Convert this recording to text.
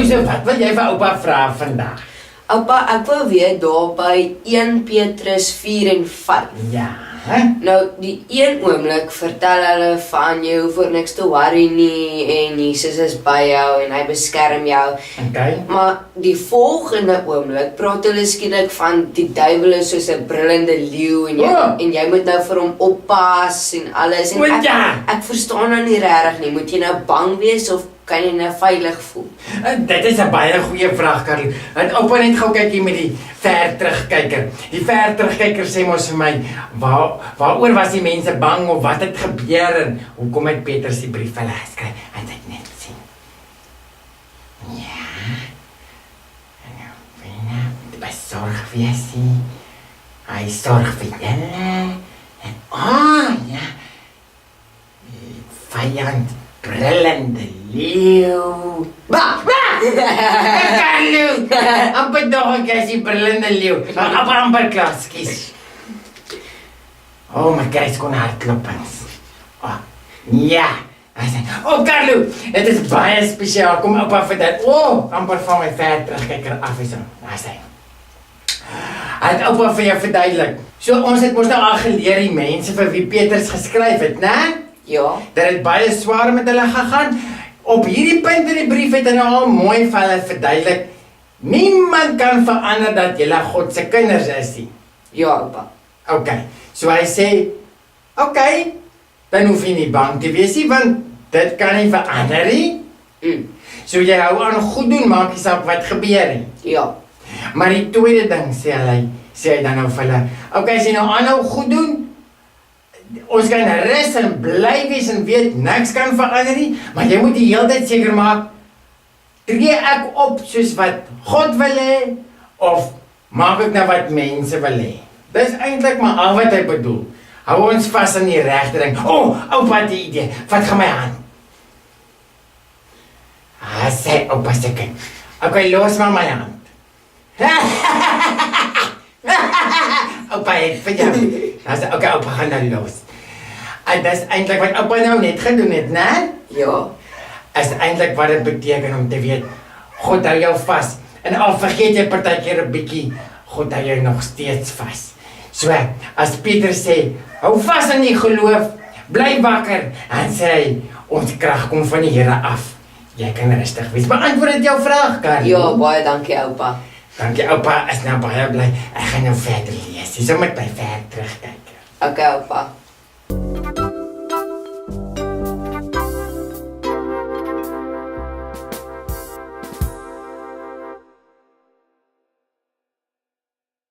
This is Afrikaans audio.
so wat wil jy vir oupa vra vandag? Oupa, ek wil weet daar by 1 Petrus 4 en 5. Ja, Nou, die een oomblik vertel hulle van jy hoef oor niks te worry nie en Jesus is by jou en hy beskerm jou. okay. Maar die volgende oomblik praat hulle skielik van die duiwel is soos 'n brullende leeu en jy moet nou vir hom oppas en alles. En ek verstaan nou nie regtig nie, moet jy nou bang wees of kan jy nou veilig voel? Dit is 'n baie goeie vraag, Karel. Want oupa net gou kyk hier met die ver terugkyker. Die ver terugkyker sê mos vir my, waaroor was die mense bang of wat het gebeur en hoekom het Petrus die brief hulle geskryf? En dit net sien. Ja. En nou, die besorg wees hy. Hy sorg vir julle. En ja. Die vyand brullende leeu. Karel! Amper nog ek as die brullende leeu. Amper klaar, skies. Oh, my kruis kon hartklopings. Ja. Karel, dit is baie spesiaal. Kom oupa vir dit. Amper van my ver terugkyker af is daar sy. Hy het oupa vir jou verduidelik. So ons het mos nou al geleer die mense vir wie Petrus geskryf het, né? Ja. Dat het baie swaar met hulle gegaan. Op hierdie punt in die brief het hy nou al mooi vir hulle verduidelik. Niemand kan verander dat julle God se kinders is nie. Ja, oupa. Okay, so hy sê, okay, dan hoef jy nie bang te wees nie, want dit kan nie verander nie. So jy hou aan goed doen, maak nie saak wat gebeur nie. Ja. Maar die tweede ding sê hy dan nou vir hulle, okay, as jy nou aanhou goed doen, ons kan rus en bly wees en weet niks kan verander nie, maar jy moet die hele tyd seker maak, tree ek op soos wat God wil hê of maak ek nou wat mense wil hê? Dis eintlik maar al wat hy bedoel. Hou ons vas aan die regte ding. Oupa het die idee. Vat gaan my hand. Sê oupa se kind. Okay, los maar my hand. Oupa het vir jou. Okay, oupa gaan nou los. En dis eintlik wat oupa nou net gedoen het, né? Ja. Is eintlik wat dit beteken om te weet, God hou jou vas. En al vergeet jy partykeer 'n bietjie, God hou jou nog steeds vas. So, as Pieter sê, hou vas aan die geloof, bly wakker, en sê hy, ons krag kom van die Here af. Jy kan rustig wees. Beantwoord dit jou vraag, Karel? Ja, baie dankie, oupa. Dankie, oupa, is nou baie bly. Ek gaan nou verder lees. Dis om met my ver terugkyk. Okay, oupa.